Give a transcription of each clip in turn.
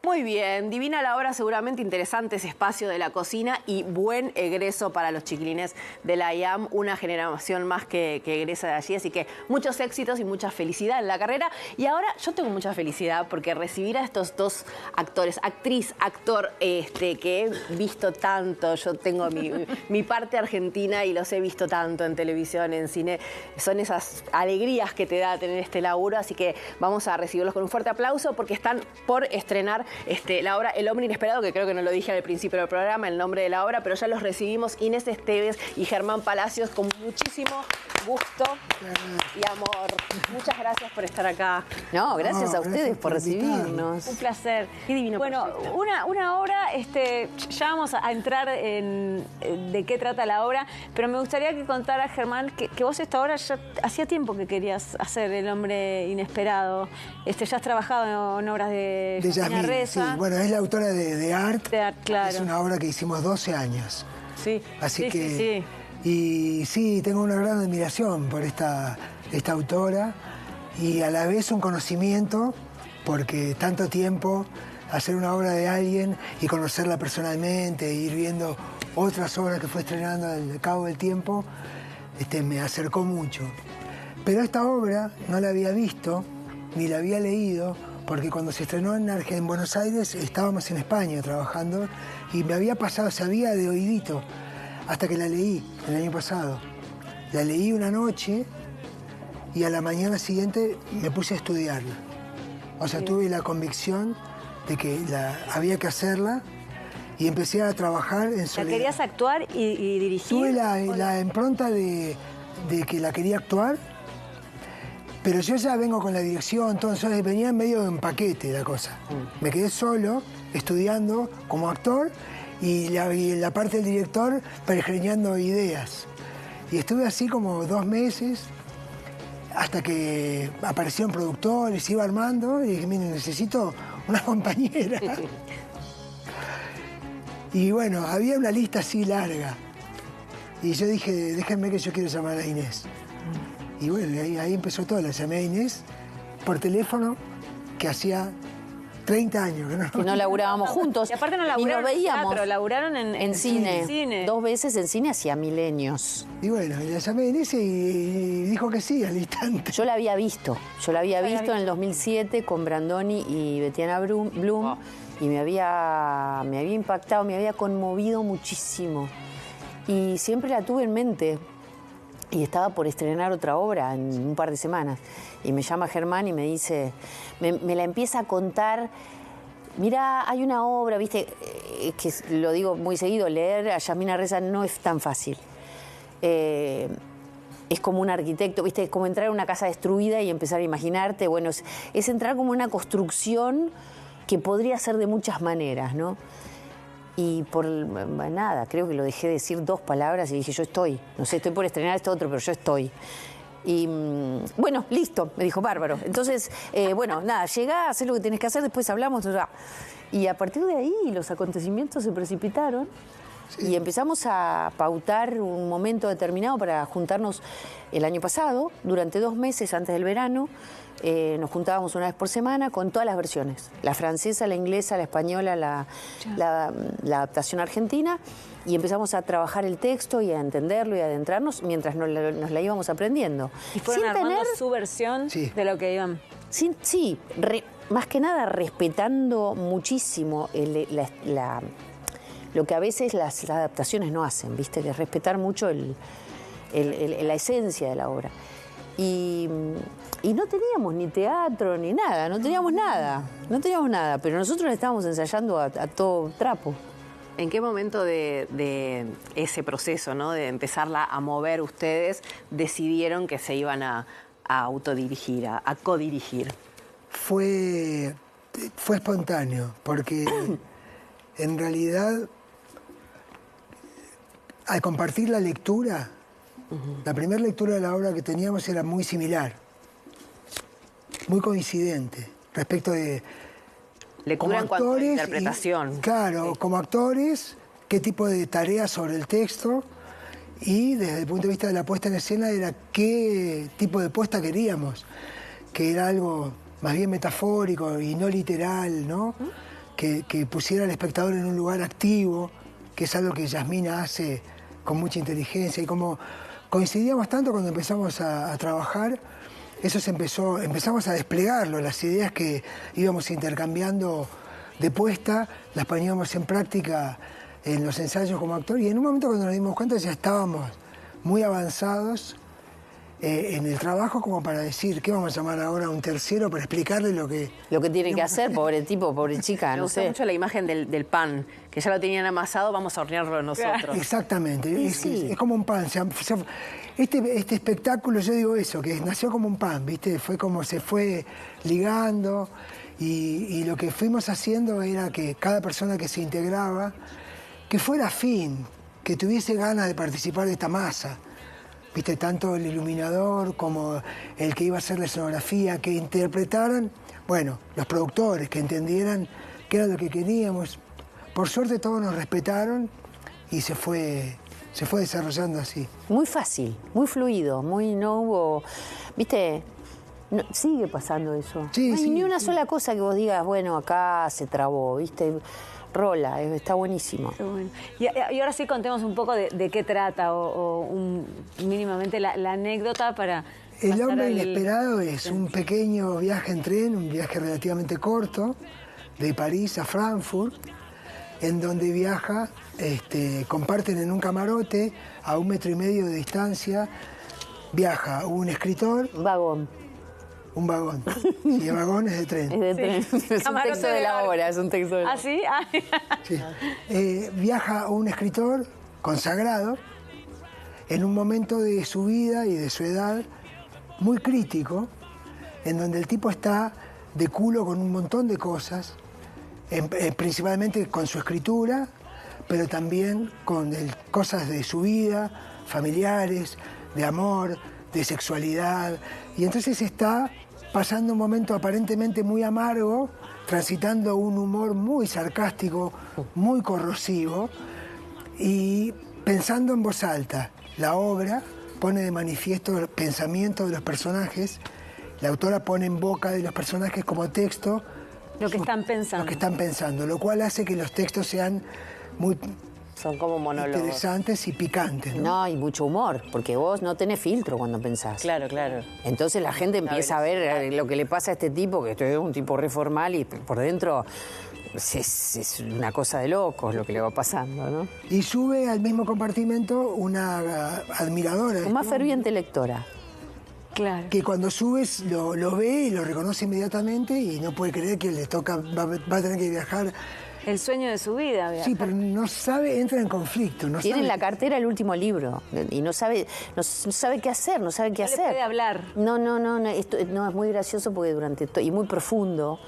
Muy bien, divina la obra, seguramente interesante ese espacio de la cocina y buen egreso para los chiquilines de la IAM, una generación más que egresa de allí, así que muchos éxitos y mucha felicidad en la carrera. Y ahora yo tengo mucha felicidad porque recibir a estos dos actores, actriz, actor, que he visto tanto, yo tengo mi parte argentina y los he visto tanto en televisión, en cine, son esas alegrías que te da tener este laburo, así que vamos a recibirlos con un fuerte aplauso porque están por estrenar la obra El Hombre Inesperado, que creo que no lo dije al principio del programa, el nombre de la obra, pero ya los recibimos Inés Esteves y Germán Palacios con muchísimo gusto y amor. Muchas gracias por estar acá. No, gracias a ustedes por recibirnos. Un placer. Qué divino. Bueno, una obra, ya vamos a entrar en de qué trata la obra, pero me gustaría que contara, Germán, que vos esta obra ya hacía tiempo que querías hacer El Hombre Inesperado. Ya has trabajado en obras de Yasmina Reza. Sí, bueno, es la autora de Art. De Art, claro. Es una obra que hicimos 12 años. Sí. Así que... Sí. Y sí, tengo una gran admiración por esta autora y a la vez un conocimiento, porque tanto tiempo hacer una obra de alguien y conocerla personalmente, ir viendo otras obras que fue estrenando al cabo del tiempo, me acercó mucho. Pero esta obra no la había visto ni la había leído, porque cuando se estrenó en Buenos Aires estábamos en España trabajando y me había pasado, sabía de oídito, hasta que la leí el año pasado. La leí una noche y a la mañana siguiente me puse a estudiarla. O sea, tuve la convicción de que había que hacerla y empecé a trabajar en soledad. ¿La querías actuar y dirigir? Tuve la impronta de que la quería actuar, pero yo ya vengo con la dirección, entonces venía medio en paquete la cosa. Me quedé solo, estudiando como actor, y la parte del director pergeñando ideas. Y estuve así como 2 meses, hasta que aparecieron productores, iba armando, y dije, mire, necesito una compañera. Y bueno, había una lista así larga. Y yo dije, déjenme que yo quiero llamar a Inés. Y bueno, ahí empezó todo. La llamé a Inés por teléfono, que hacía 30 años que no laburábamos juntos. Y aparte no laburaron nos veíamos teatro, laburaron en cine. 2 veces en cine hacía milenios. Y bueno, la llamé a Inés y dijo que sí al instante. Yo la había visto en el 2007 con Brandoni y Betiana Blum. Y me había impactado, me había conmovido muchísimo. Y siempre la tuve en mente. Y estaba por estrenar otra obra en un par de semanas. Y me llama Germán y me dice, me la empieza a contar. Mira, hay una obra, viste, que lo digo muy seguido, leer a Yasmina Reza no es tan fácil. Es como un arquitecto, viste, es como entrar a una casa destruida y empezar a imaginarte. Bueno, es entrar como en una construcción que podría ser de muchas maneras, ¿no? Y por nada, creo que lo dejé decir 2 palabras y dije, yo estoy. No sé, estoy por estrenar esto otro, pero yo estoy. Y bueno, listo, me dijo, bárbaro. Entonces, bueno, nada, llegá, hacé lo que tenés que hacer, después hablamos. Y a partir de ahí los acontecimientos se precipitaron. Sí. Y empezamos a pautar un momento determinado para juntarnos el año pasado, durante 2 meses antes del verano. Nos juntábamos una vez por semana con todas las versiones, la francesa, la inglesa, la española, la adaptación argentina, y empezamos a trabajar el texto y a entenderlo y a adentrarnos mientras nos la íbamos aprendiendo. ¿Y fueron armando su versión de lo que iban? Sí, más que nada respetando muchísimo lo que a veces las adaptaciones no hacen, ¿viste? Que es respetar mucho la esencia de la obra. Y no teníamos ni teatro ni nada, no teníamos nada, pero nosotros estábamos ensayando a todo trapo. ¿En qué momento de ese proceso, ¿no? De empezarla a mover ustedes, decidieron que se iban a autodirigir, a codirigir? Fue espontáneo, porque en realidad al compartir la lectura, la primera lectura de la obra que teníamos era muy similar, muy coincidente respecto de... Lectura en cuanto a interpretación. Claro, como actores, qué tipo de tareas sobre el texto, y desde el punto de vista de la puesta en escena era qué tipo de puesta queríamos, que era algo más bien metafórico y no literal, ¿no? que pusiera al espectador en un lugar activo, que es algo que Yasmina hace con mucha inteligencia. Y como coincidíamos tanto cuando empezamos a trabajar, empezamos a desplegarlo, las ideas que íbamos intercambiando de puesta, las poníamos en práctica en los ensayos como actor, y en un momento cuando nos dimos cuenta ya estábamos muy avanzados en el trabajo como para decir, ¿qué vamos a llamar ahora a un tercero para explicarle lo que tiene que hacer, pobre tipo, pobre chica, Me no gusta sé. mucho la imagen del pan, que ya lo tenían amasado, vamos a hornearlo nosotros. Exactamente, es como un pan. Este espectáculo, yo digo eso, que nació como un pan, ¿viste? Fue como se fue ligando y lo que fuimos haciendo era que cada persona que se integraba, que fuera afín, que tuviese ganas de participar de esta masa. ¿Viste? Tanto el iluminador como el que iba a hacer la escenografía, que interpretaran, bueno, los productores, que entendieran qué era lo que queríamos. Por suerte todos nos respetaron y se fue desarrollando así. Muy fácil, muy fluido, no hubo, ¿viste? No, sigue pasando eso. Sí, no hay sí, ni una sí. sola cosa que vos digas, bueno, acá se trabó, ¿viste? Rola, está buenísimo. Qué bueno. Y ahora sí contemos un poco de qué trata mínimamente la anécdota para... El pasar hombre al- inesperado es un pequeño viaje en tren, un viaje relativamente corto, de París a Frankfurt, en donde comparten en un camarote a 1,5 metros de distancia, viaja un escritor, Vagón. un vagón, y el vagón es de tren. Es de tren. Es un Camarote texto de de la barco. obra, es un texto de la ¿Ah, sí? Ah. Sí. Viaja un escritor consagrado en un momento de su vida y de su edad muy crítico, en donde el tipo está de culo con un montón de cosas, principalmente con su escritura, pero también con cosas de su vida, familiares, de amor, de sexualidad. Y entonces está pasando un momento aparentemente muy amargo, transitando un humor muy sarcástico, muy corrosivo, y pensando en voz alta. La obra pone de manifiesto el pensamiento de los personajes, la autora pone en boca de los personajes como texto Lo que están pensando. lo que están pensando, lo cual hace que los textos sean muy Son como monólogos. interesantes y picantes, ¿no? No, y mucho humor, porque vos no tenés filtro cuando pensás. Claro, claro. Entonces la gente empieza a ver lo que le pasa a este tipo, que es un tipo reformal y por dentro es una cosa de locos lo que le va pasando, ¿no? Y sube al mismo compartimento una admiradora, Con más ferviente lectora. Claro. que cuando subes lo ve y lo reconoce inmediatamente y no puede creer que le toca, va a tener que viajar. El sueño de su vida. Sí, pero no sabe, entra en conflicto. No Tiene en sabe. la cartera el último libro y no sabe qué hacer, no sabe qué No le hacer. puede hablar. No, esto no es muy gracioso porque y muy profundo.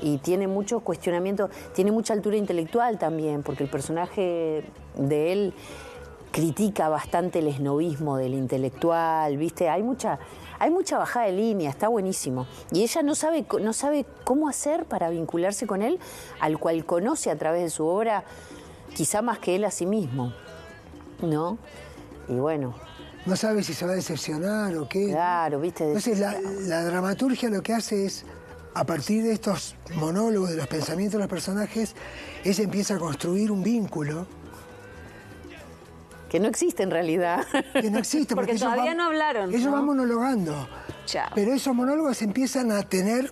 Y tiene mucho cuestionamiento, tiene mucha altura intelectual también, porque el personaje de él critica bastante el esnobismo del intelectual, ¿viste? Hay mucha bajada de línea, está buenísimo. Y ella no sabe cómo hacer para vincularse con él, al cual conoce a través de su obra, quizá más que él a sí mismo, ¿no? Y bueno, No sabe si se va a decepcionar o qué. claro, ¿viste? Entonces la dramaturgia lo que hace es, a partir de estos monólogos, de los pensamientos de los personajes, ella empieza a construir un vínculo Que no existe en realidad. que no existe. Porque ellos todavía no hablaron, Ellos ¿no? van monologando. Chao. Pero esos monólogos empiezan a tener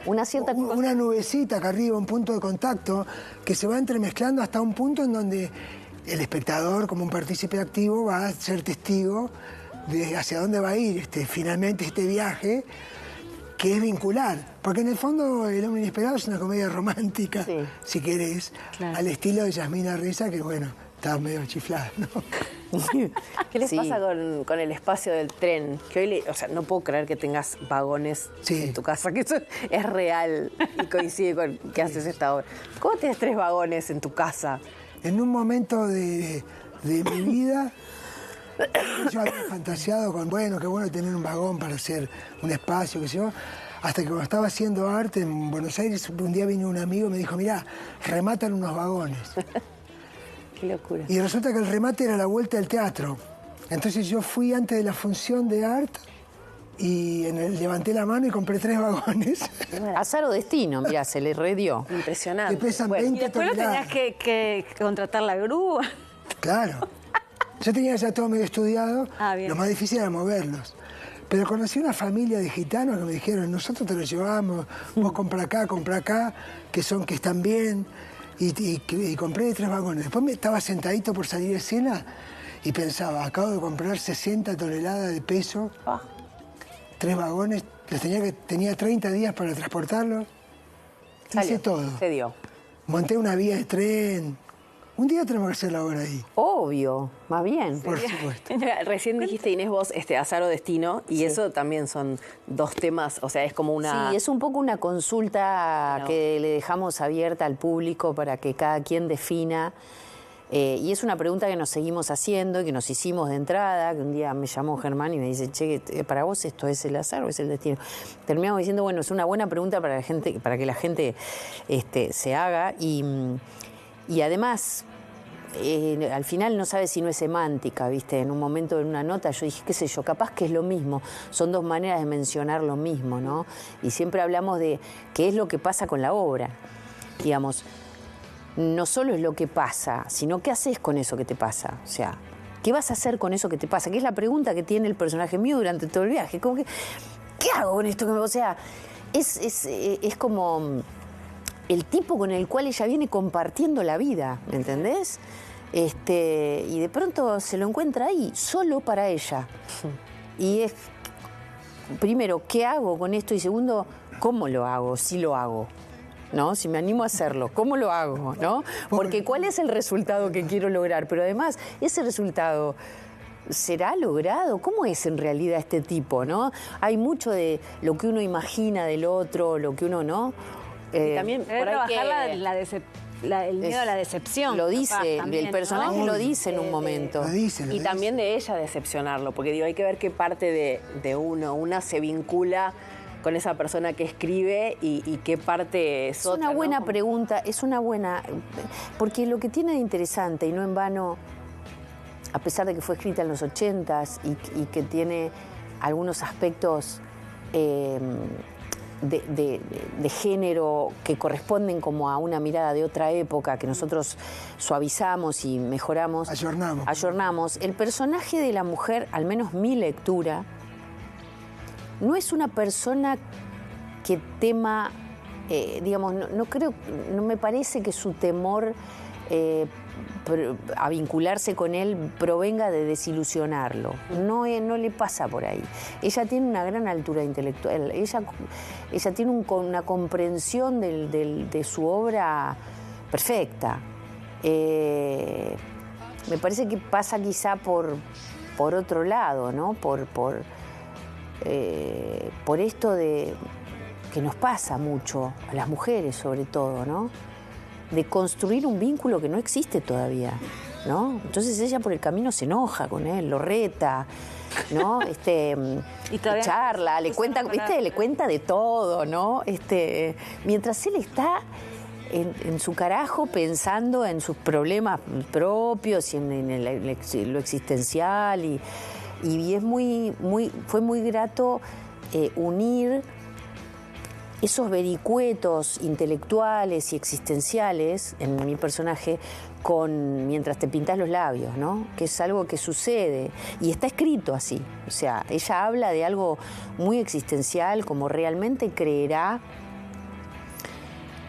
Una cierta... una nubecita acá arriba, un punto de contacto, que se va entremezclando hasta un punto en donde el espectador, como un partícipe activo, va a ser testigo de hacia dónde va a ir finalmente este viaje, que es vincular. Porque en el fondo El hombre inesperado es una comedia romántica, Sí. si querés, Claro. al estilo de Yasmina Reza, que bueno, está medio chiflada, ¿no? ¿Qué les Sí. pasa con el espacio del tren? Que hoy, o sea, no puedo creer que tengas vagones Sí. en tu casa, que eso es real y coincide con que haces esta obra. ¿Cómo tienes 3 vagones en tu casa? En un momento de mi vida, yo había fantaseado con, bueno, qué bueno tener un vagón para hacer un espacio, qué sé yo. Hasta que cuando estaba haciendo arte en Buenos Aires, un día vino un amigo y me dijo, mirá, rematan unos vagones. Qué locura. Y resulta que el remate era la vuelta del teatro. Entonces yo fui antes de la función de arte y levanté la mano y compré 3 vagones. Azar o destino, mira, se le redió. Impresionante. Que pesan Bueno, 20 Y después lo toneladas. tenías que contratar la grúa. Claro. Yo tenía ya todo medio estudiado. Ah, bien. Lo más difícil era moverlos. Pero conocí una familia de gitanos que me dijeron, nosotros te los llevamos, vos compra acá, que están bien. Y compré 3 vagones. Después estaba sentadito por salir de escena y pensaba, acabo de comprar 60 toneladas de peso, 3 vagones, tenía 30 días para transportarlos. Hice todo. Se dio. Monté una vía de tren. Un día tenemos que hacer la obra ahí. Obvio, más bien. Por supuesto. Recién dijiste, Inés, vos, azar o destino, y eso también son 2 temas, o sea, es como una... Sí, es un poco una consulta que le dejamos abierta al público para que cada quien defina. Y es una pregunta que nos seguimos haciendo y que nos hicimos de entrada, que un día me llamó Germán y me dice, che, ¿para vos esto es el azar o es el destino? Terminamos diciendo, bueno, es una buena pregunta para que la gente se haga y además... al final no sabes si no es semántica, ¿viste? En un momento, en una nota, yo dije, qué sé yo, capaz que es lo mismo. Son 2 maneras de mencionar lo mismo, ¿no? Y siempre hablamos de qué es lo que pasa con la obra. Digamos, no solo es lo que pasa, sino qué haces con eso que te pasa. O sea, ¿qué vas a hacer con eso que te pasa? Que es la pregunta que tiene el personaje mío durante todo el viaje. Como que, ¿qué hago con esto? O sea, es como... el tipo con el cual ella viene compartiendo la vida, ¿me entendés? Y de pronto se lo encuentra ahí, solo para ella. Y es, primero, ¿qué hago con esto? Y segundo, ¿cómo lo hago? Si lo hago, ¿no? Si me animo a hacerlo, ¿cómo lo hago? ¿No? Porque ¿cuál es el resultado que quiero lograr? Pero además, ese resultado... ¿será logrado? ¿Cómo es en realidad este tipo, no? Hay mucho de lo que uno imagina del otro, lo que uno no... y también por ahí trabajar que... el miedo a la decepción. Lo dice, también, el personaje ¿no? lo dice en un momento. Lo dice. Y también de ella decepcionarlo, porque digo, hay que ver qué parte de uno, una se vincula con esa persona que escribe y qué parte es otra. Es una buena ¿no? pregunta, es una buena... Porque lo que tiene de interesante, y no en vano, a pesar de que fue escrita en los 80s y que tiene algunos aspectos de género que corresponden como a una mirada de otra época que nosotros suavizamos y mejoramos. Ayornamos. El personaje de la mujer, al menos mi lectura, no es una persona que tema, digamos, no me parece que su temor a vincularse con él provenga de desilusionarlo. No le pasa por ahí. Ella tiene una gran altura intelectual. Ella tiene una comprensión de su obra perfecta. Me parece que pasa quizá por otro lado, ¿no? Por esto de que nos pasa mucho, a las mujeres sobre todo, ¿no? De construir un vínculo que no existe todavía, ¿no? Entonces ella por el camino se enoja con él, lo reta, ¿no? Y todavía charla, le cuenta, ¿viste? Le cuenta de todo, ¿no? Mientras él está en su carajo pensando en sus problemas propios y en lo existencial y fue muy grato unir esos vericuetos intelectuales y existenciales en mi personaje con mientras te pintas los labios, ¿no? Que es algo que sucede y está escrito así. O sea, ella habla de algo muy existencial, como realmente creerá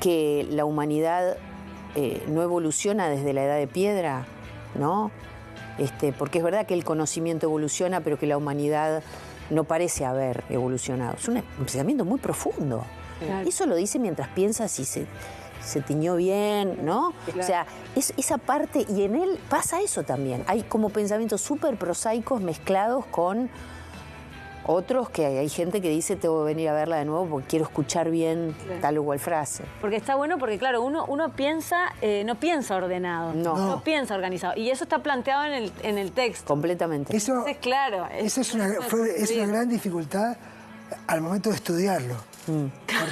que la humanidad no evoluciona desde la edad de piedra, ¿no? Porque es verdad que el conocimiento evoluciona, pero que la humanidad no parece haber evolucionado. Es un pensamiento muy profundo. Claro. Eso lo dice mientras piensa si se tiñó bien, ¿no? Claro. O sea, es esa parte, y en él pasa eso también. Hay como pensamientos súper prosaicos mezclados con otros que hay gente que dice, tengo que venir a verla de nuevo porque quiero escuchar bien tal o cual frase. Porque está bueno porque, claro, uno piensa, no piensa ordenado, no piensa organizado. Y eso está planteado en el texto. Completamente. Eso, entonces, claro. Eso es una gran dificultad al momento de estudiarlo.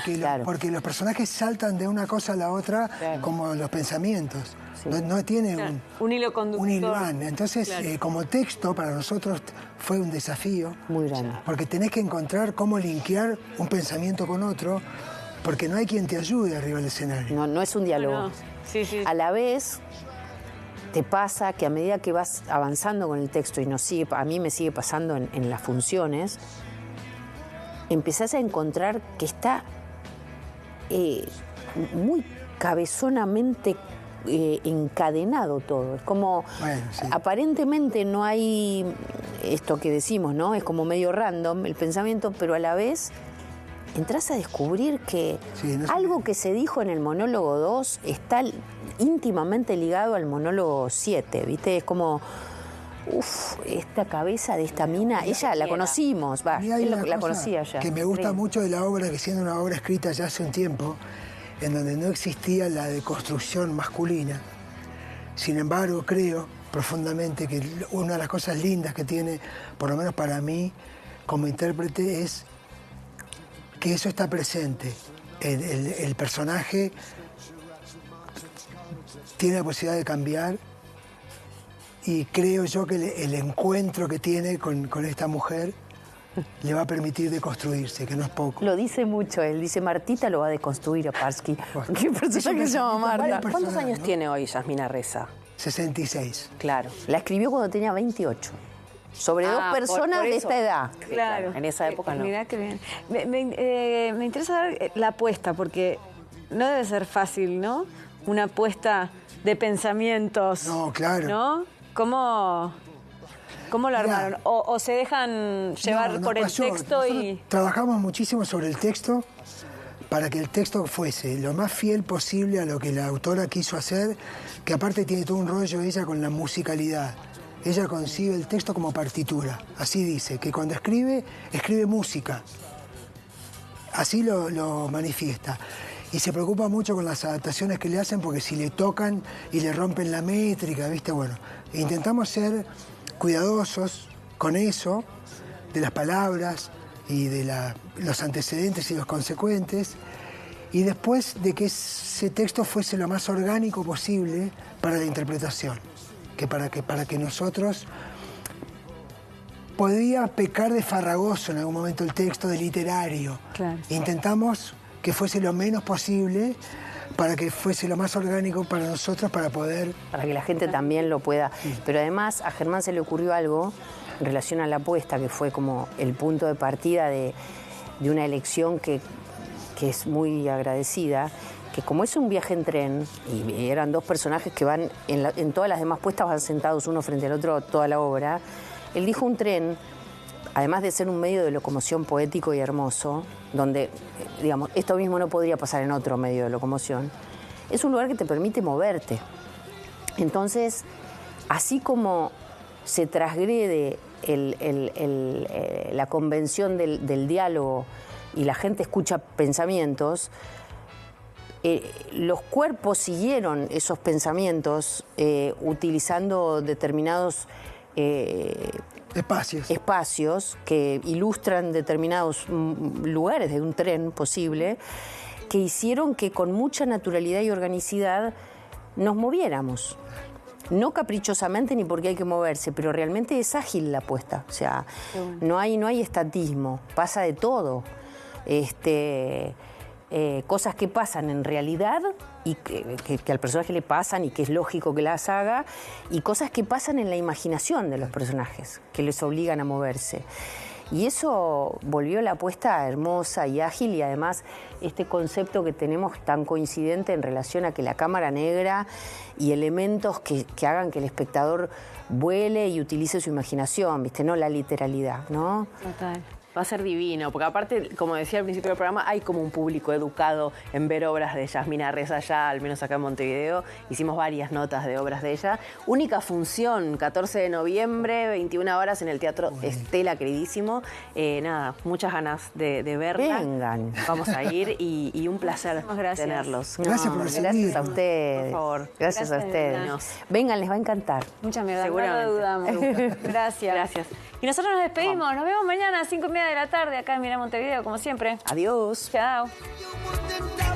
Claro. Porque los personajes saltan de una cosa a la otra como los pensamientos. Sí. No tiene un hilo conductor. un hilván. Entonces, como texto, para nosotros fue un desafío. Muy grande. Porque tenés que encontrar cómo linkear un pensamiento con otro, porque no hay quien te ayude arriba del escenario. No es un diálogo. No. Sí, sí. A la vez, te pasa que a medida que vas avanzando con el texto, y a mí me sigue pasando en las funciones, empezás a encontrar que está muy cabezonamente encadenado todo. Es como, aparentemente no hay esto que decimos, ¿no? Es como medio random el pensamiento, pero a la vez entras a descubrir que algo que se dijo en el monólogo 2 está íntimamente ligado al monólogo 7, ¿viste? Es como, esta cabeza de esta mina, ella la conocimos, la conocía ya. Que me gusta mucho de la obra, que siendo una obra escrita ya hace un tiempo, en donde no existía la deconstrucción masculina. Sin embargo, creo profundamente que una de las cosas lindas que tiene, por lo menos para mí, como intérprete, es que eso está presente. El personaje tiene la posibilidad de cambiar, y creo yo que el encuentro que tiene con esta mujer le va a permitir deconstruirse, que no es poco. Lo dice mucho él, dice Martita lo va a deconstruir a Parsky. ¿Qué personaje se llama Marta? ¿Cuántos años tiene hoy Yasmina Reza? 66. Claro, la escribió cuando tenía 28. Sobre dos personas por de eso. esta edad. Claro. En esa época no. Mirá qué bien. Me interesa ver la apuesta, porque no debe ser fácil, ¿no? Una apuesta de pensamientos. No, claro. ¿No? ¿Cómo lo armaron? ¿O se dejan llevar por el texto? Nosotros trabajamos muchísimo sobre el texto para que el texto fuese lo más fiel posible a lo que la autora quiso hacer, que aparte tiene todo un rollo ella con la musicalidad. Ella concibe el texto como partitura. Así dice, que cuando escribe música. Así lo manifiesta. Y se preocupa mucho con las adaptaciones que le hacen, porque si le tocan y le rompen la métrica, ¿viste? Bueno, intentamos ser cuidadosos con eso, de las palabras y de los antecedentes y los consecuentes, y después de que ese texto fuese lo más orgánico posible para la interpretación, para que nosotros podía pecar de farragoso en algún momento el texto, de literario. Claro. Intentamos que fuese lo menos posible, para que fuese lo más orgánico para nosotros, para poder... Para que la gente también lo pueda. Pero además a Germán se le ocurrió algo en relación a la apuesta, que fue como el punto de partida de una elección que es muy agradecida, que como es un viaje en tren, y eran dos personajes que van, en todas las demás puestas van sentados uno frente al otro toda la obra, él dijo un tren, además de ser un medio de locomoción poético y hermoso, donde, digamos, esto mismo no podría pasar en otro medio de locomoción, es un lugar que te permite moverte. Entonces, así como se transgrede la convención del diálogo y la gente escucha pensamientos, los cuerpos siguieron esos pensamientos utilizando determinados espacios que ilustran determinados lugares de un tren posible, que hicieron que con mucha naturalidad y organicidad nos moviéramos. No caprichosamente ni porque hay que moverse, pero realmente es ágil la apuesta. O sea, no hay estatismo, pasa de todo. Cosas que pasan en realidad y que al personaje le pasan y que es lógico que las haga, y cosas que pasan en la imaginación de los personajes, que les obligan a moverse. Y eso volvió la apuesta hermosa y ágil, y además este concepto que tenemos tan coincidente en relación a que la cámara negra y elementos que hagan que el espectador vuele y utilice su imaginación, ¿viste? No la literalidad, ¿no? Total. Va a ser divino, porque aparte, como decía al principio del programa, hay como un público educado en ver obras de Yasmina Reza ya, al menos acá en Montevideo. Hicimos varias notas de obras de ella. Única función, 14 de noviembre, 21 horas en el Teatro Estela, queridísimo. Nada, muchas ganas de verla. Vengan. Vamos a ir y un placer tenerlos. Gracias por recibirnos. Gracias a ustedes. Por favor. Gracias a ustedes. Elena. Vengan, les va a encantar. Muchas gracias. Seguramente. No lo dudamos. Gracias. Gracias. Y nosotros nos despedimos. Nos vemos mañana a 5:30 de la tarde acá en Mirá Montevideo, como siempre. Adiós. Chao. You wouldn't doubt